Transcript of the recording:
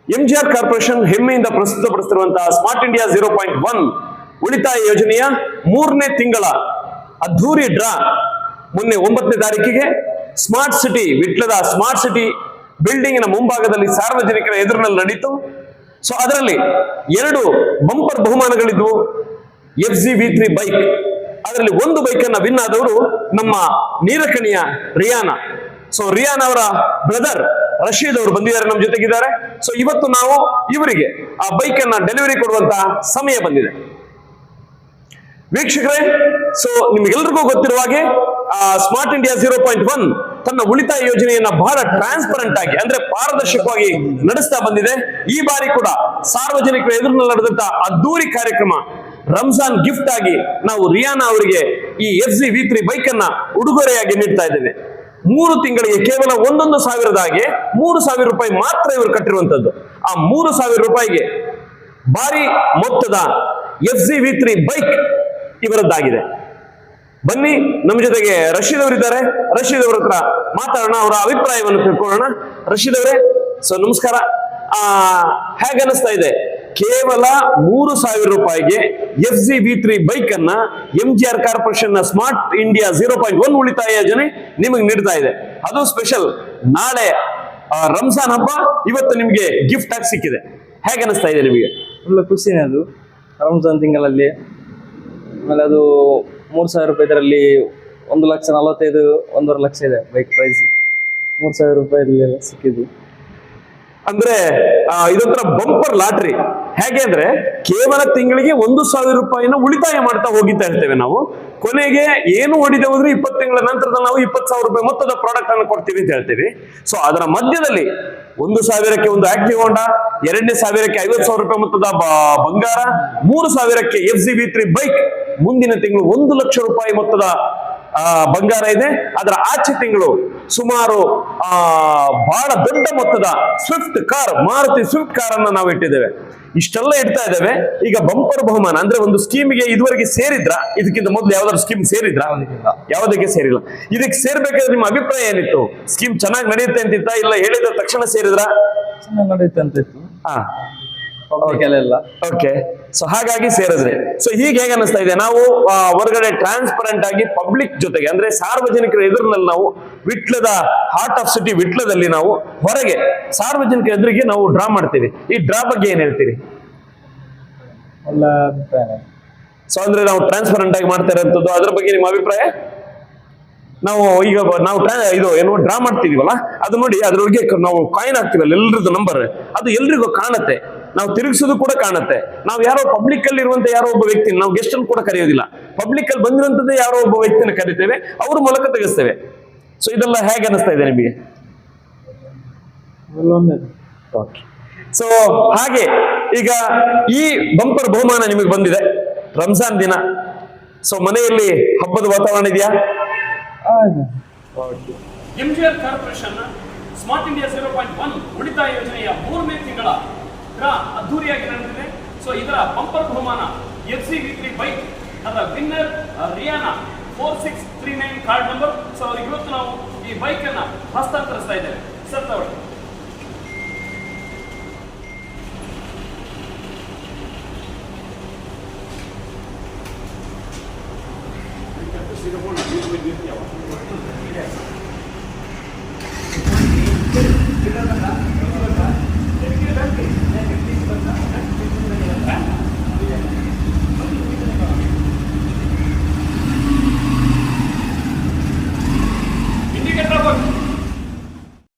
MGR corporation ಹೆಮ್ಮೆಯಿಂದ ಪ್ರಸ್ತುತಪಡಿಸಿರುವಂತಹ smart India 0.1 ಉಳಿತಾಯ ಯೋಜನೆಯ 3ನೇ ತಿಂಗಳ ಅದ್ಧೂರಿ ಡ್ರಾ ಮೊನ್ನೆ 9ನೇ ತಾರೀಕಿಗೆ ಸ್ಮಾರ್ಟ್ ಸಿಟಿ ವಿಟ್ಲದ ಸ್ಮಾರ್ಟ್ ಸಿಟಿ ಬಿಲ್ಡಿಂಗಿನ ಮುಂಭಾಗದಲ್ಲಿ ಸಾರ್ವಜನಿಕರ ಎದುರಿನಲ್ಲಿ ನಡೀತು. ಸೊ ಅದರಲ್ಲಿ 2 ಬಂಪರ್ ಬಹುಮಾನಗಳಿದ್ವು. FZ-V3 ಬೈಕ್, ಅದರಲ್ಲಿ ಒಂದು ಬೈಕ್ ಅನ್ನ ವಿನ್ ಆದವರು ನಮ್ಮ ನೀಲಕಣಿಯ ರಿಯಾನಾ. ಸೊ ರಿಯಾನ್ ಅವರ ಬ್ರದರ್ ರಶೀದ್ ಅವರು ಬಂದಿದ್ದಾರೆ, ನಮ್ಮ ಜೊತೆಗಿದ್ದಾರೆ. ಸೊ ಇವತ್ತು ನಾವು ಇವರಿಗೆ ಆ ಬೈಕ್ ಅನ್ನ ಡೆಲಿವರಿ ಕೊಡುವಂತಹ ಸಮಯ ಬಂದಿದೆ. ವೀಕ್ಷಕರೇ, ಸೊ ನಿಮ್ಗೆಲ್ರಿಗೂ ಗೊತ್ತಿರುವ ಹಾಗೆ ಸ್ಮಾರ್ಟ್ ಇಂಡಿಯಾ 0.1 ತನ್ನ ಉಳಿತಾಯ ಯೋಜನೆಯನ್ನ ಬಹಳ ಟ್ರಾನ್ಸ್ಪರೆಂಟ್ ಆಗಿ ಅಂದ್ರೆ ಪಾರದರ್ಶಕವಾಗಿ ನಡೆಸ್ತಾ ಬಂದಿದೆ. ಈ ಬಾರಿ ಕೂಡ ಸಾರ್ವಜನಿಕರ ಎದುರಿನಲ್ಲಿ ನಡೆದಂತಹ ಅದ್ದೂರಿ ಕಾರ್ಯಕ್ರಮ ರಂಜಾನ್ ಗಿಫ್ಟ್ ಆಗಿ ನಾವು ರಿಯಾನಾ ಅವರಿಗೆ ಈ FZ-V3 ಬೈಕ್ ಅನ್ನ ಉಡುಗೊರೆಯಾಗಿ ನೀಡ್ತಾ ಇದ್ದೇವೆ. 3 ತಿಂಗಳಿಗೆ ಕೇವಲ 1,1,000 ಹಾಗೆ 3,000 ರೂಪಾಯಿ ಮಾತ್ರ ಇವರು ಕಟ್ಟಿರುವಂತದ್ದು. ಆ 3,000 ರೂಪಾಯಿಗೆ ಭಾರಿ ಮೊತ್ತದ FZ-V3 ಬೈಕ್ ಇವರದ್ದಾಗಿದೆ. ಬನ್ನಿ, ನಮ್ಮ ಜೊತೆಗೆ ರಶೀದ್ ಅವರಿದ್ದಾರೆ. ರಶೀದ್ ಅವರ ಹತ್ರ ಮಾತಾಡೋಣ, ಅವರ ಅಭಿಪ್ರಾಯವನ್ನು ತಿಳ್ಕೊಳ್ಳೋಣ. ರಶೀದ್ ಅವರೇ, ಸೊ ನಮಸ್ಕಾರ. ಹೇಗೆ ಅನಿಸ್ತಾ ಇದೆ? ಕೇವಲ 3,000 ರೂಪಾಯಿಗೆ FZ-V3 ಬೈಕ್ ಅನ್ನ ಎಂಜಿಆರ್ ಕಾರ್ಪೊರೇಷನ್ ಸ್ಮಾರ್ಟ್ ಇಂಡಿಯಾ 0.1 ಉಳಿತಾಯ ಯೋಜನೆ ನಿಮಗೆ ನೀಡ್ತಾ ಇದೆ. ಅದು ಸ್ಪೆಷಲ್. ನಾಳೆ ರಂಜಾನ್ ಹಬ್ಬ, ಇವತ್ತು ನಿಮ್ಗೆ ಗಿಫ್ಟ್ ಆಗಿ ಸಿಕ್ಕಿದೆ. ಹೇಗೆ ಅನಿಸ್ತಾ ಇದೆ ನಿಮಗೆ? ಒಳ್ಳೆ ಖುಷಿನೇ. ಅದು ರಂಜಾನ್ ತಿಂಗಳಲ್ಲಿ ಆಮೇಲೆ ಅದು 3,000 ರೂಪಾಯಿ, ಇದರಲ್ಲಿ 1,45,000 1.5 ಲಕ್ಷ ಇದೆ ಬೈಕ್ ಪ್ರೈಸ್. 3,000 ರೂಪಾಯಿ ಸಿಕ್ಕಿದ್ದು ಅಂದ್ರೆ ಇದೊಂಥರ ಬಂಪರ್ ಲಾಟ್ರಿ. ಹೇಗೆ ಅಂದ್ರೆ ಕೇವಲ ತಿಂಗಳಿಗೆ 1,000 ರೂಪಾಯಿನ ಉಳಿತಾಯ ಮಾಡ್ತಾ ಹೋಗಿತಾ ಇರ್ತೇವೆ ನಾವು. ಕೊನೆಗೆ ಏನು ಹೊಡಿದೆ ಹೋದ್ರೆ 20 ತಿಂಗಳ ನಂತರದಲ್ಲಿ ನಾವು 20,000 ರೂಪಾಯಿ ಮೊತ್ತದ ಪ್ರಾಡಕ್ಟ್ ಅನ್ನು ಕೊಡ್ತೀವಿ ಅಂತ ಹೇಳ್ತೀವಿ. ಸೊ ಅದರ ಮಧ್ಯದಲ್ಲಿ 1,000ಕ್ಕೆ ಒಂದು ಆಕ್ಟಿವ್ ಹೋಂಡಾ, 2,000ಕ್ಕೆ 50,000 ರೂಪಾಯಿ ಮೊತ್ತದ ಬಂಗಾರ, 3,000ಕ್ಕೆ FZ-V3 ಬೈಕ್, ಮುಂದಿನ ತಿಂಗಳು 1 ಲಕ್ಷ ರೂಪಾಯಿ ಮೊತ್ತದ ಬಂಗಾರ ಇದೆ. ಅದರ ಆಚೆ ತಿಂಗಳು ಸುಮಾರು ಬಹಳ ದೊಡ್ಡ ಮೊತ್ತದ Swift car, Maruti Swift car ಅನ್ನು ನಾವು ಇಟ್ಟಿದ್ದೇವೆ. ಇಷ್ಟೆಲ್ಲ ಇಡ್ತಾ ಇದ್ದೇವೆ. ಈಗ ಬಂಪರ್ ಬಹುಮಾನ ಅಂದ್ರೆ ಒಂದು ಸ್ಕೀಮ್ಗೆ ಇದುವರೆಗೆ ಸೇರಿದ್ರ? ಇದಕ್ಕಿಂತ ಮೊದಲು ಯಾವ್ದಾದ್ರು ಸ್ಕೀಮ್ ಸೇರಿದ್ರ? ಯಾವುದಕ್ಕೆ ಸೇರಿಲ್ಲ. ಇದಕ್ಕೆ ಸೇರ್ಬೇಕಾದ್ರೆ ನಿಮ್ಮ ಅಭಿಪ್ರಾಯ ಏನಿತ್ತು? ಸ್ಕೀಮ್ ಚೆನ್ನಾಗಿ ನಡೆಯುತ್ತೆ ಅಂತಿತ್ತ, ಇಲ್ಲ ಹೇಳಿದ ತಕ್ಷಣ ಸೇರಿದ್ರ? ಚೆನ್ನಾಗಿ ನಡೆಯುತ್ತೆ ಅಂತ ಇತ್ತು. ಓಕೆ, ಸೊ ಹಾಗಾಗಿ ಸೇರಿದ್ರೆ. ಸೊ ಹೀಗೆ ಹೇಗೆ ಅನಿಸ್ತಾ ಇದೆ? ನಾವು ಹೊರಗಡೆ ಟ್ರಾನ್ಸ್ಪರೆಂಟ್ ಆಗಿ ಪಬ್ಲಿಕ್ ಜೊತೆಗೆ ಅಂದ್ರೆ ಸಾರ್ವಜನಿಕರ ಎದುರಿನಲ್ಲಿ ನಾವು ವಿಟ್ಲದ ಹಾರ್ಟ್ ಆಫ್ ಸಿಟಿ ವಿಟ್ಲದಲ್ಲಿ ನಾವು ಹೊರಗೆ ಸಾರ್ವಜನಿಕರ ಎದುರಿಗೆ ನಾವು ಡ್ರಾ ಮಾಡ್ತೀವಿ. ಈ ಡ್ರಾ ಬಗ್ಗೆ ಏನ್ ಹೇಳ್ತೀರಿ? ಒಳ್ಳೆ ಅಭಿಪ್ರಾಯ. ಸೊ ಅಂದ್ರೆ ನಾವು ಟ್ರಾನ್ಸ್ಪರೆಂಟ್ ಆಗಿ ಮಾಡ್ತಾ ಇರೋಂಥದ್ದು, ಅದ್ರ ಬಗ್ಗೆ ನಿಮ್ಮ ಅಭಿಪ್ರಾಯ? ನಾವು ಈಗ ನಾವು ಇದು ಏನು ಡ್ರಾ ಮಾಡ್ತಿದೀವಲ್ಲ, ಅದು ನೋಡಿ ಅದ್ರೊಳಗೆ ನಾವು ಕಾಯಿನ್ ಹಾಕ್ತಿವಲ್ಲ, ಎಲ್ರದ್ದು ನಂಬರ್, ಅದು ಎಲ್ರಿಗೂ ಕಾಣುತ್ತೆ. ನಾವು ತಿರುಗಿಸೋದು ಕೂಡ ಕಾಣುತ್ತೆ. ನಾವು ಯಾರೋ ಪಬ್ಲಿಕ್ ಅಲ್ಲಿ ಇರುವಂತ ಯಾರೋ ಒಬ್ಬ ವ್ಯಕ್ತಿ, ನಾವು ಗೆಸ್ಟ್ ಅನ್ನು ಕೂಡ ಕರೆಯೋದಿಲ್ಲ, ಪಬ್ಲಿಕ್ ಅಲ್ಲಿ ಬಂದಿರುವಂತದ್ದೇ ಯಾರೋ ಒಬ್ಬ ವ್ಯಕ್ತಿನ ಕರಿತೇವೆ, ಅವ್ರ ಮೂಲಕ ತೆಗೆಸ್ತೇವೆ. ಸೊ ಇದೆಲ್ಲ ಹೇಗೆ ಅನಿಸ್ತಾ ಇದೆ ನಿಮಗೆ? ಸೊ ಹಾಗೆ ಈಗ ಈ ಬಂಪರ್ ಬಹುಮಾನ ನಿಮಗೆ ಬಂದಿದೆ ರಂಜಾನ್ ದಿನ. ಸೊ ಮನೆಯಲ್ಲಿ ಹಬ್ಬದ ವಾತಾವರಣ ಇದೆಯಾ? ಎಂಜಿಆರ್ ಕಾರ್ಪೊರೇಷನ್ ಸ್ಮಾರ್ಟ್ ಇಂಡಿಯಾ 0.1 ಉಳಿತಾಯ ಯೋಜನೆಯ 3ನೇ ತಿಂಗಳ ಡ್ರಾ ಅದ್ದೂರಿಯಾಗಿ ನಡೆದಿದೆ. ಸೊ ಇದರ ಬಂಪರ್ ಬಹುಮಾನ FZ-V3 ಬೈಕ್. ಅದರ winner Rihanna 4639 card number. So ಅವ್ರಿಗೆ ಇವತ್ತು ನಾವು ಈ ಬೈಕ್ ಅನ್ನ ಹಸ್ತಾಂತರಿಸ್ತಾ ಇದ್ದೇವೆ. ಸರ್ ತಗೊಳ್ಳಿ.